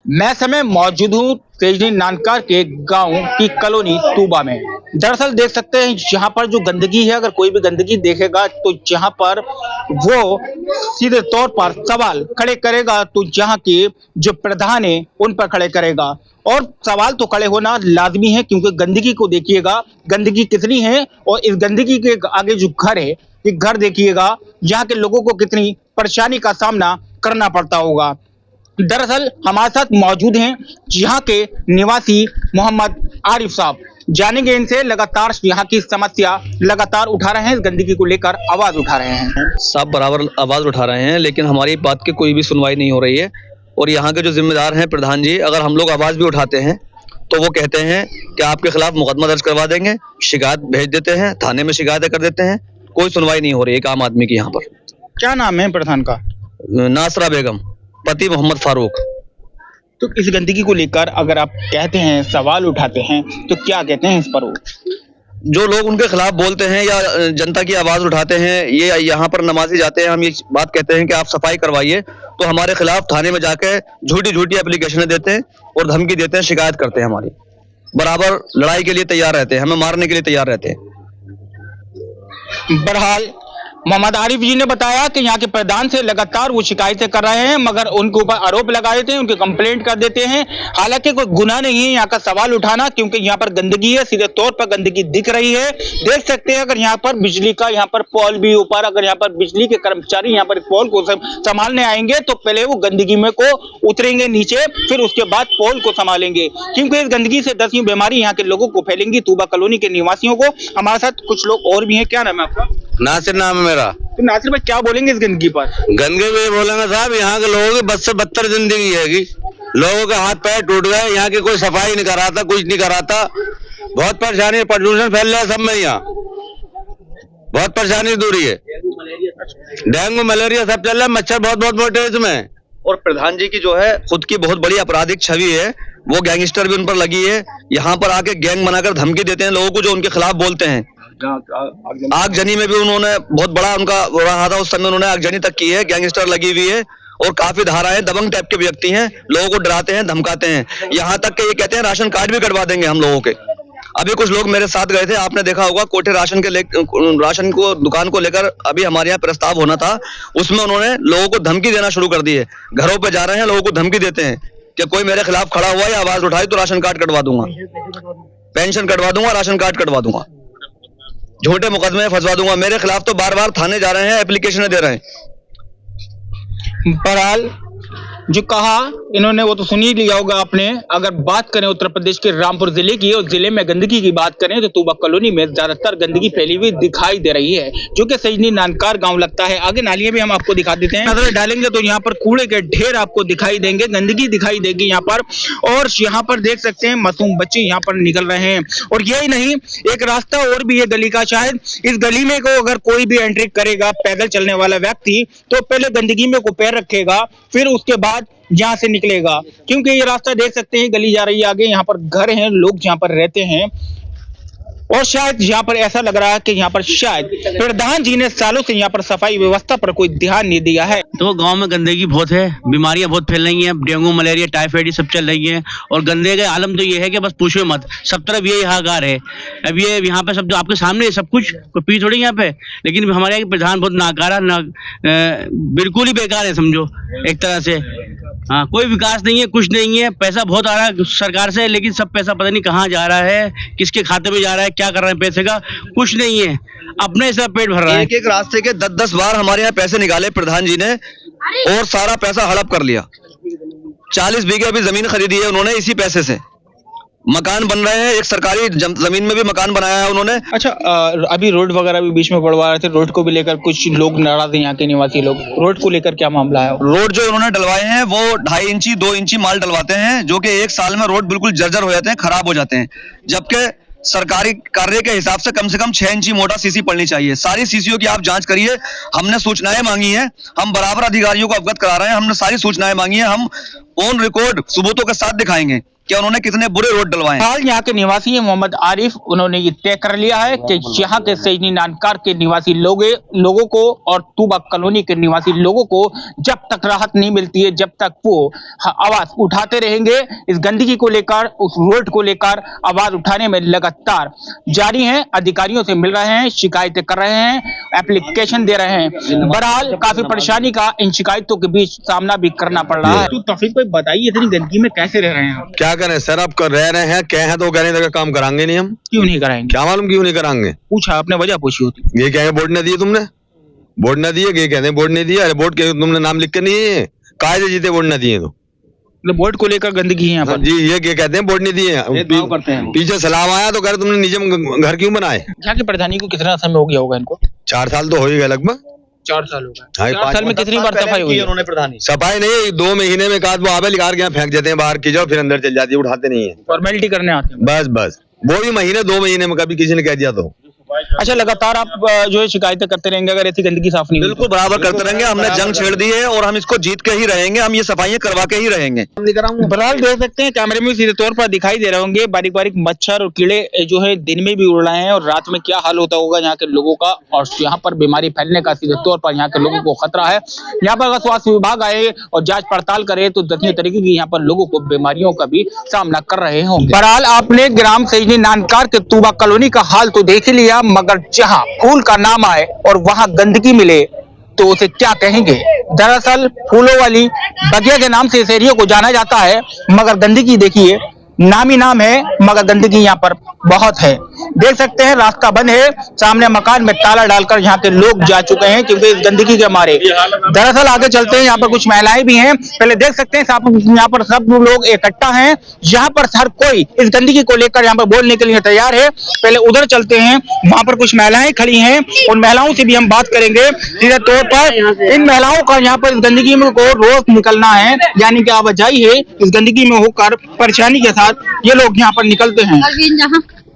मैं समय मौजूद हूँ तेजनी नानकर के गांव की कॉलोनी तूबा में। दरअसल देख सकते हैं यहाँ पर जो गंदगी है, अगर कोई भी गंदगी देखेगा तो यहाँ पर वो सीधे तौर पर सवाल खड़े करेगा, तो यहाँ के जो प्रधान है उन पर खड़े करेगा। और सवाल तो खड़े होना लाजमी है, क्योंकि गंदगी को देखिएगा, गंदगी कितनी है। और इस गंदगी के आगे जो घर है, ये घर देखिएगा, यहाँ के लोगों को कितनी परेशानी का सामना करना पड़ता होगा। दरअसल हमारे साथ मौजूद हैं यहाँ के निवासी मोहम्मद आरिफ साहब। जानेंगे इनसे, लगातार यहाँ की समस्या लगातार उठा रहे हैं, इस गंदगी को लेकर आवाज उठा रहे हैं। सब बराबर आवाज उठा रहे हैं, लेकिन हमारी बात की कोई भी सुनवाई नहीं हो रही है। और यहाँ के जो जिम्मेदार हैं प्रधान जी, अगर हम लोग आवाज भी उठाते हैं तो वो कहते हैं कि आपके खिलाफ मुकदमा दर्ज करवा देंगे, शिकायत भेज देते हैं, थाने में शिकायतें कर देते हैं। कोई सुनवाई नहीं हो रही एक आम आदमी की यहाँ पर। क्या नाम है प्रधान का? नासरा बेगम, पति मोहम्मद फारूक। तो इस गंदगी को लेकर अगर आप कहते हैं, सवाल उठाते हैं, तो क्या कहते हैं इस पर? वो जो लोग उनके खिलाफ बोलते हैं या जनता की आवाज उठाते हैं, ये यहाँ पर नमाजी जाते हैं, हम ये बात कहते हैं कि आप सफाई करवाइए, तो हमारे खिलाफ थाने में जाके झूठी झूठी एप्लीकेशनें देते हैं और धमकी देते हैं, शिकायत करते हैं। हमारी बराबर लड़ाई के लिए तैयार रहते हैं, हमें मारने के लिए तैयार रहते हैं। बहरहाल मोहम्मद आरिफ जी ने बताया कि यहाँ के प्रधान से लगातार वो शिकायतें कर रहे हैं, मगर उनके ऊपर आरोप लगा देते हैं, उनकी कंप्लेंट कर देते हैं। हालांकि कोई गुनाह नहीं है यहाँ का सवाल उठाना, क्योंकि यहाँ पर गंदगी है, सीधे तौर पर गंदगी दिख रही है। देख सकते हैं, अगर यहाँ पर बिजली का यहाँ पर पोल भी ऊपर, अगर यहाँ पर बिजली के कर्मचारी यहाँ पर पोल को संभालने आएंगे तो पहले वो गंदगी में को उतरेंगे नीचे, फिर उसके बाद पोल को संभालेंगे, क्योंकि इस गंदगी से दसियों बीमारी यहाँ के लोगों को फैलेंगी, तूबा कॉलोनी के निवासियों को। हमारे साथ कुछ लोग और भी हैं। क्या नाम है आपका? नासिर नाम है मेरा। तो नासिर भाई, क्या बोलेंगे इस गंदगी पर? गंदगी में बोलेंगे साहब, यहाँ के लोगों की बद से बदतर जिंदगी है। लोगों के हाथ पैर टूट गए, यहाँ की कोई सफाई नहीं कराता, कुछ नहीं कराता। बहुत परेशानी, प्रदूषण फैल रहा है सब में, यहाँ बहुत परेशानी दूरी है। डेंगू मलेरिया सब चल रहा है, मच्छर बहुत बहुत मोटे हैं इसमें। और प्रधान जी की जो है खुद की बहुत बड़ी आपराधिक छवि है, वो गैंगस्टर भी उन पर लगी है। यहाँ पर आके गैंग बनाकर धमकी देते हैं लोगों को जो उनके खिलाफ बोलते हैं। आगजनी में भी उन्होंने बहुत बड़ा उनका रहा था, उस समय उन्होंने आगजनी तक की है, गैंगस्टर लगी हुई है। और काफी धाराएं, दबंग टाइप के व्यक्ति हैं, लोगों को डराते हैं, धमकाते हैं। यहाँ तक कि ये कहते हैं राशन कार्ड भी कटवा देंगे हम लोगों के। अभी कुछ लोग मेरे साथ गए थे, आपने देखा होगा, कोठे राशन को दुकान को लेकर अभी हमारे यहाँ प्रस्ताव होना था, उसमें उन्होंने लोगों को धमकी देना शुरू कर दी है। घरों पे जा रहे हैं, लोगों को धमकी देते हैं कि कोई मेरे खिलाफ खड़ा हुआ या आवाज उठाई तो राशन कार्ड कटवा दूंगा, पेंशन कटवा दूंगा, राशन कार्ड कटवा दूंगा, झूठे मुकदमे में फंसवा दूंगा। मेरे खिलाफ तो बार बार थाने जा रहे हैं, एप्लीकेशन दे रहे हैं। बहरहाल जो कहा इन्होंने वो तो सुन ही लिया होगा आपने। अगर बात करें उत्तर प्रदेश के रामपुर जिले की, और जिले में गंदगी की बात करें तो तूबा कॉलोनी में ज्यादातर गंदगी फैली हुई दिखाई दे रही है, जो कि तेजनी नानकर गांव लगता है। आगे नालियां भी हम आपको दिखा देते हैं, नजर डालेंगे तो यहाँ पर कूड़े के ढेर आपको दिखाई देंगे, गंदगी दिखाई देगी यहाँ पर। और यहाँ पर देख सकते हैं मासूम बच्चे यहाँ पर निकल रहे हैं। और यही नहीं, एक रास्ता और भी है गली का, शायद इस गली में को अगर कोई भी एंट्री करेगा पैदल चलने वाला व्यक्ति, तो पहले गंदगी में को पैर रखेगा, फिर उसके बाद यहाँ से निकलेगा, क्योंकि ये रास्ता देख सकते हैं गली जा रही है आगे, यहाँ पर घर हैं, लोग यहाँ पर रहते हैं। और शायद यहाँ पर ऐसा लग रहा है कि यहाँ पर शायद प्रधान जी ने सालों से यहाँ पर सफाई व्यवस्था पर कोई ध्यान नहीं दिया है। तो गांव में गंदगी बहुत है, बीमारियां बहुत फैल रही हैं, डेंगू मलेरिया टाइफाइड सब चल रही है। और गंदे का आलम तो ये है कि बस पूछो मत, सब तरफ ये हाहाकार है। अब ये यहाँ पे सब जो आपके सामने है, सब कुछ कोई पी थोड़ी यहाँ पे, लेकिन हमारे यहाँ प्रधान बहुत नाकारा, बिल्कुल ही बेकार है समझो एक तरह से। हाँ, कोई विकास नहीं है, कुछ नहीं है। पैसा बहुत आ रहा है सरकार से, लेकिन सब पैसा पता नहीं कहाँ जा रहा है, किसके खाते में जा रहा है, क्या कर रहे हैं पैसे का, कुछ नहीं है। अपने से पेट भर रहा है। एक एक रास्ते के 10-10 बार हमारे यहाँ पैसे निकाले प्रधान जी ने, और सारा पैसा हड़प कर लिया। 40 बीघे अभी जमीन खरीदी है उन्होंने इसी पैसे से। मकान बन रहे हैं, एक सरकारी जमीन में भी मकान बनाया है उन्होंने। अच्छा, अभी रोड वगैरह भी बीच में बढ़वा रहे थे, रोड को भी लेकर कुछ लोग नाराज हैं यहाँ के निवासी लोग। रोड को लेकर क्या मामला है? रोड जो उन्होंने डलवाए हैं वो 2.5 इंची 2 इंची माल डलवाते हैं, जो कि एक साल में रोड बिल्कुल जर्जर हो जाते हैं, खराब हो जाते हैं। जबकि सरकारी कार्य के हिसाब से कम 6 इंची मोटा सीसी पड़नी चाहिए। सारी सीसीओ की आप जांच करिए, हमने सूचनाएं मांगी हैं, हम बराबर अधिकारियों को अवगत करा रहे हैं, हमने सारी सूचनाएं मांगी हैं, हम ऑन रिकॉर्ड सबूतों के साथ दिखाएंगे कि उन्होंने कितने बुरे रोड डलवाए। हाल यहाँ के निवासी हैं मोहम्मद आरिफ, उन्होंने ये तय कर लिया है कि यहाँ के सजनी नानकार के निवासी लोगों को और तूबा कॉलोनी के निवासी लोगों को जब तक राहत नहीं मिलती है, जब तक वो आवाज उठाते रहेंगे। इस गंदगी को लेकर, उस रोड को लेकर आवाज उठाने में लगातार जारी हैं। अधिकारियों से मिल रहे हैं, शिकायतें कर रहे हैं, एप्लीकेशन दे रहे हैं। बहरहाल काफी परेशानी का इन शिकायतों के बीच सामना भी करना पड़ रहा है। तो तौफीक भाई बताइए, इतनी गंदगी में कैसे रह रहे हैं आप? क्या करें सर, अब कर रह रहे हैं, कह हैं तो कहने का काम कराएंगे नहीं हम। क्यों नहीं कराएंगे? क्या मालूम क्यों नहीं कराएंगे। पूछा आपने, वजह पूछी होती। ये कहेंगे बोर्ड ने दिए, तुमने बोर्ड ने दिए, ये कहते हैं बोर्ड ने दिया। अरे बोर्ड के तुमने नाम लिख के नहीं है, कायदे जीते बोर्ड ने दिए तो मतलब बोर्ड को लेकर गंदगी है यहाँ पर। जी, ये कहते हैं बोर्ड ने दिए, करते हैं। पीछे सलाम आया तो कह रहे तुमने निजम घर क्यों बनाए। यहाँ की प्रधानी को कितना समय हो गया होगा इनको? 4 साल तो हो ही गए लगभग। 4 साल हो गए। हाँ, 4 साल में कितनी बार सफाई हुई है? उन्होंने प्रधानी सफाई नहीं, 2 महीने में काद वो आवे लिखा के यहाँ फेंक देते हैं बाहर की जाओ, फिर अंदर चल जाती है, उठाते नहीं है। फॉर्मेलिटी करने आते हैं बस वो भी महीने 2 महीने में कभी किसी ने कह दिया तो। अच्छा, लगातार आप जो है शिकायतें करते रहेंगे अगर ऐसी गंदगी साफ नहीं हुई? बिल्कुल बराबर करते रहेंगे। हमने जंग छेड़ दी है और हम इसको जीत के ही रहेंगे। हम ये सफाइयां करवा के ही रहेंगे। बहरहाल देख सकते हैं कैमरे में सीधे तौर पर दिखाई दे रहे होंगे बारीक बारीक मच्छर और कीड़े जो है दिन में भी उड़ रहे हैं, और रात में क्या हाल होता होगा यहाँ के लोगों का, और यहाँ पर बीमारी फैलने का सीधे तौर पर यहाँ के लोगों को खतरा है। यहाँ पर अगर स्वास्थ्य विभाग आए और जांच पड़ताल करे तो दसवीं तरीके की यहाँ पर लोगों को बीमारियों का भी सामना कर रहे होंगे। बहरहाल आपने ग्राम सजनी नानकार के तूबा कॉलोनी का हाल तो देख ही लिया, मगर जहाँ फूल का नाम आए और वहां गंदगी मिले तो उसे क्या कहेंगे। दरअसल फूलों वाली बगिया के नाम से इस एरिया को जाना जाता है, मगर गंदगी देखिए, नाम ही नाम है मगर गंदगी यहाँ पर बहुत है। देख सकते हैं रास्ता बंद है, सामने मकान में ताला डालकर यहाँ के लोग जा चुके हैं क्योंकि इस गंदगी के मारे। दरअसल आगे चलते हैं, यहाँ पर कुछ महिलाएं भी हैं। पहले देख सकते हैं यहाँ पर सब लोग इकट्ठा हैं, यहाँ पर हर कोई इस गंदगी को लेकर यहाँ पर बोलने के लिए तैयार है। पहले उधर चलते हैं, वहां पर कुछ महिलाएं खड़ी हैं, उन महिलाओं से भी हम बात करेंगे सीधे तौर पर। इन महिलाओं का यहाँ पर इस गंदगी में को रोज निकलना है, यानी कि आवाजाही है, इस गंदगी में होकर परेशानी के साथ ये लोग यहाँ पर निकलते हैं।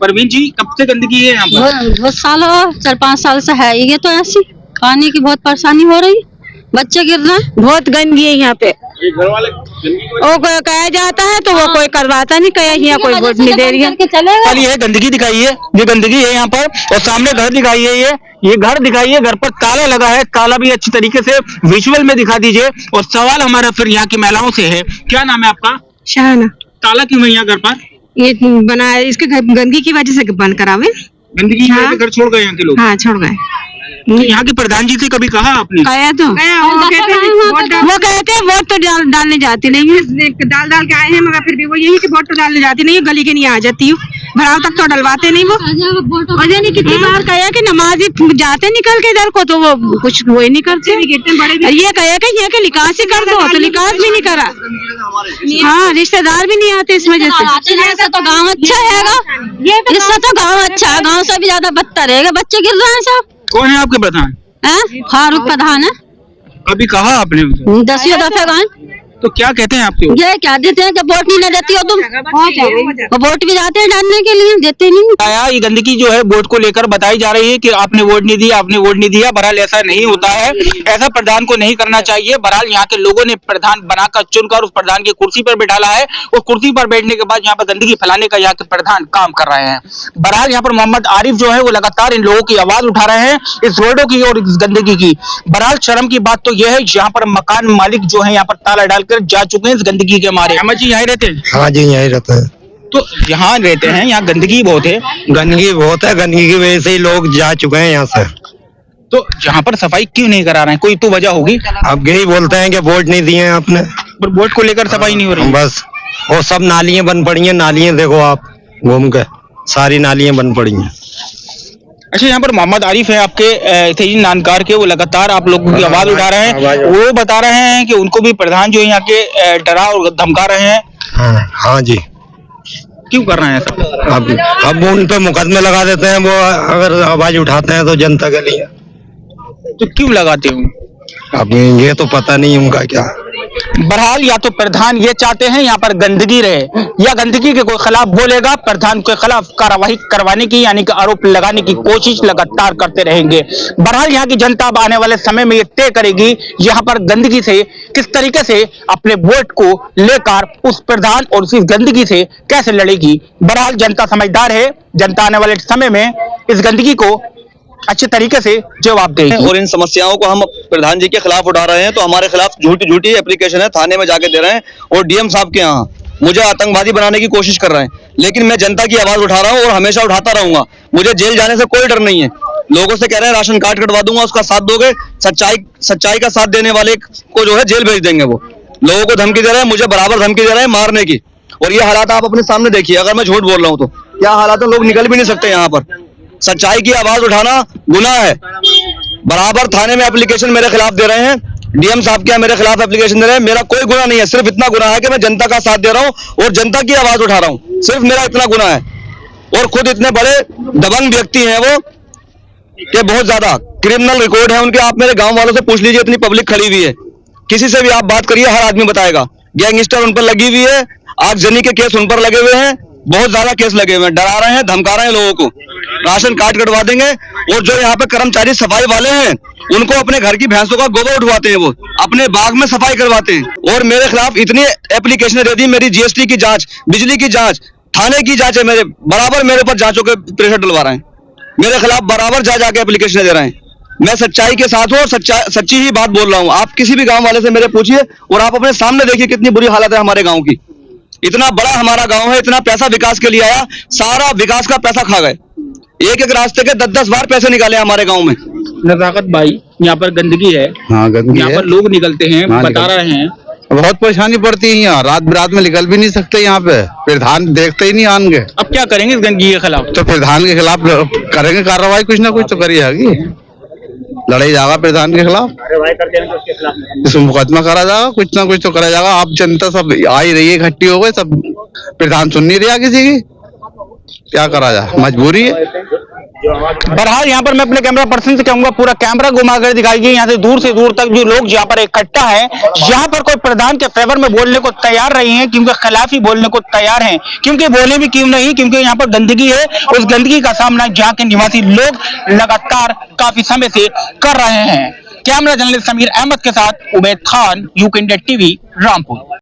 परवीन जी, कब से गंदगी है यहाँ पर? बहुत साल, 4-5 साल से है ये तो ऐसी। पानी की बहुत परेशानी हो रही, बच्चे गिर रहे हैं, बहुत गंदगी है यहाँ पे। घर वाले वो कहा जाता है तो वो कोई करवाता नहीं, कहे यहाँ कोई वोट नहीं दे रही है। खाली है गंदगी दिखाइए, ये गंदगी है यहाँ पर, और सामने घर दिखाइए, ये घर दिखाइए, घर पर ताला लगा है, ताला भी अच्छी तरीके से विजुअल में दिखा दीजिए। और सवाल हमारा फिर यहाँ की महिलाओं से है, क्या नाम है आपका? शाहाना। ताला क्यों है यहाँ घर पर? ये बनाया इसके गंदगी की वजह से बंद करावे। गंदगी की वजह से घर छोड़ गए यहाँ के लोग? हाँ, छोड़ गए। तो यहाँ के प्रधान जी से कभी कहा आपने? कहा तो वो कहते हैं वोट तो डालने जाती नहीं है, डाल के आए हैं, मगर फिर भी वो यही कि वोट तो डालने जाती नहीं है, गली के नहीं आ जाती हूँ, भराव तक तो डलवाते नहीं वो। अजय ने कितनी बार कहा कि नमाजी जाते निकल के इधर को तो वो कुछ वो ही नहीं करते। ये कहे कि ये निकास ही कर दो, तो निकास भी नहीं करा। हाँ, रिश्तेदार भी नहीं आते इस वजह से। तो गाँव अच्छा है, इससे तो गाँव अच्छा है, गाँव से भी ज्यादा बदतर है, बच्चे गिर रहे हैं सब। कौन है आपके प्रधान? फारूक प्रधान है। अभी कहा आपने? 10 दफे गए। तो क्या कहते हैं आपके? ये क्या देते हैं कि वोट नहीं देती हो तुम, वोट भी जाते हैं डालने के लिए, देते नहीं। आया ये गंदगी जो है वोट को लेकर बताई जा रही है कि आपने वोट नहीं दिया, आपने वोट नहीं दिया। बहरहाल ऐसा नहीं होता है, ऐसा प्रधान को नहीं करना चाहिए। बहरहाल यहाँ के लोगों ने प्रधान बनाकर चुनकर उस प्रधान की कुर्सी पर बिठाला है, उस कुर्सी पर बैठने के बाद यहाँ पर गंदगी फैलाने का यहाँ के प्रधान काम कर रहे हैं। बहरहाल यहाँ पर मोहम्मद आरिफ जो है वो लगातार इन लोगों की आवाज उठा रहे हैं, इस रोडों की और इस गंदगी की। बहरहाल शर्म की बात तो यह है यहाँ पर मकान मालिक जो है यहाँ पर ताला डालकर जा चुके हैं इस गंदगी के मारे। अहमद जी यहीं रहते हैं? हाँ जी, यहीं रहते हैं। तो यहाँ रहते हैं, यहाँ गंदगी बहुत है? गंदगी बहुत है, गंदगी की वजह से ही लोग जा चुके हैं यहाँ से। तो यहाँ पर सफाई क्यों नहीं करा रहे हैं? कोई तो वजह होगी। अब यही बोलते हैं कि वोट नहीं दिए आपने, पर वोट को लेकर सफाई नहीं हो रही। बस वो सब नालियां बन पड़ी हैं, नालियां देखो आप घूम के, सारी नालियां बन पड़ी हैं। अच्छा, यहाँ पर मोहम्मद आरिफ है आपके सजनी नानकार के, वो लगातार आप लोगों की आवाज उठा रहे हैं। वो बता रहे हैं कि उनको भी प्रधान जो है यहाँ के डरा और धमका रहे हैं। हाँ जी। क्यों कर रहे हैं ऐसा? अब उन पे मुकदमे लगा देते हैं, वो अगर आवाज उठाते हैं तो जनता के लिए। तो क्यों लगाते हो? अब ये तो पता नहीं उनका क्या। बहरहाल या तो प्रधान ये चाहते हैं यहाँ पर गंदगी रहे, या गंदगी के कोई खिलाफ बोलेगा, प्रधान के खिलाफ कार्रवाई करवाने की यानी कि आरोप लगाने की कोशिश लगातार करते रहेंगे। बहरहाल यहाँ की जनता अब आने वाले समय में ये तय करेगी यहाँ पर गंदगी से किस तरीके से अपने वोट को लेकर उस प्रधान और उस गंदगी से कैसे लड़ेगी। बहरहाल जनता समझदार है, जनता आने वाले समय में इस गंदगी को अच्छे तरीके से जवाब देगी। और इन समस्याओं को हम प्रधान जी के खिलाफ उठा रहे हैं, तो हमारे खिलाफ झूठी एप्लीकेशन है, थाने में जाके दे रहे हैं और डीएम साहब के यहाँ मुझे आतंकवादी बनाने की कोशिश कर रहे हैं। लेकिन मैं जनता की आवाज उठा रहा हूँ और हमेशा उठाता रहूंगा। मुझे जेल जाने से कोई डर नहीं है। लोगों से कह रहे हैं राशन कार्ड कटवा दूंगा, उसका साथ दोगे, सच्चाई का साथ देने वाले को जो है जेल भेज देंगे। वो लोगों को धमकी दे रहे हैं, मुझे बराबर धमकी दे रहे हैं मारने की। और ये हालात आप अपने सामने देखिए, अगर मैं झूठ बोल रहा हूँ तो क्या हालात है, लोग निकल भी नहीं सकते यहाँ पर। सच्चाई की आवाज उठाना गुनाह है। बराबर थाने में एप्लीकेशन मेरे खिलाफ दे रहे हैं, डीएम साहब क्या मेरे खिलाफ एप्लीकेशन दे रहे हैं। मेरा कोई गुनाह नहीं है, सिर्फ इतना गुनाह है कि मैं जनता का साथ दे रहा हूं और जनता की आवाज उठा रहा हूं, सिर्फ मेरा इतना गुनाह है। और खुद इतने बड़े दबंग व्यक्ति हैं वो कि बहुत ज्यादा क्रिमिनल रिकॉर्ड है उनके। आप मेरे गांव वालों से पूछ लीजिए, इतनी पब्लिक खड़ी हुई है, किसी से भी आप बात करिए, हर आदमी बताएगा गैंगस्टर उन पर लगी हुई है, आगजनी के केस उन पर लगे हुए हैं, बहुत ज्यादा केस लगे हुए हैं, डरा रहे हैं, धमका रहे हैं लोगों को, राशन कार्ड कटवा देंगे। और जो यहाँ पे कर्मचारी सफाई वाले हैं उनको अपने घर की भैंसों का गोबर उठवाते हैं, वो अपने बाग में सफाई करवाते हैं। और मेरे खिलाफ इतनी एप्लीकेशन दे दी, मेरी जीएसटी की जांच, बिजली की जांच, थाने की जांच है, मेरे बराबर मेरे ऊपर जांचों के प्रेशर डलवा रहे हैं, मेरे खिलाफ बराबर जाके एप्लीकेशन दे रहे हैं। मैं सच्चाई के साथ हूँ और सच्ची ही बात बोल रहा हूँ। आप किसी भी गाँव वाले से मेरे पूछिए और आप अपने सामने देखिए कितनी बुरी हालत है हमारे गाँव की। इतना बड़ा हमारा गांव है, इतना पैसा विकास के लिए आया, सारा विकास का पैसा खा गए। एक रास्ते के 10-10 बार पैसे निकाले हमारे गांव में। नजाकत भाई, यहाँ पर गंदगी है, हाँ गंदगी यहाँ है। पर लोग निकलते हैं, हाँ, बता रहे हैं बहुत परेशानी पड़ती है यहाँ, रात बिरात में निकल भी नहीं सकते यहाँ पे, प्रधान देखते ही नहीं आएंगे। अब क्या करेंगे इस गंदगी के खिलाफ? तो प्रधान के खिलाफ करेंगे कार्रवाई, कुछ ना कुछ तो करी जाएगी, लड़ाई जाएगा प्रधान के खिलाफ, इसमें मुकदमा करा जाएगा, कुछ ना कुछ तो करा जाएगा। आप जनता सब आ ही रही है, इकट्ठी हो गए, सब प्रधान सुन नहीं रहा किसी की, क्या करा जाए, मजबूरी है। बहरहाल यहाँ पर मैं अपने कैमरा पर्सन से कहूंगा पूरा कैमरा घुमाकर दिखाइए, यहाँ से दूर तक जो लोग यहाँ पर इकट्ठा है, यहाँ पर कोई प्रधान के फेवर में बोलने को तैयार नहीं है, क्योंकि खिलाफ ही बोलने को तैयार हैं। क्योंकि बोले भी क्यों नहीं, क्योंकि यहाँ पर गंदगी है, उस गंदगी का सामना यहाँ के निवासी लोग लगातार काफी समय से कर रहे हैं। कैमरा जर्नलिस्ट समीर अहमद के साथ Ubaid Khan, UK India TV, Rampur.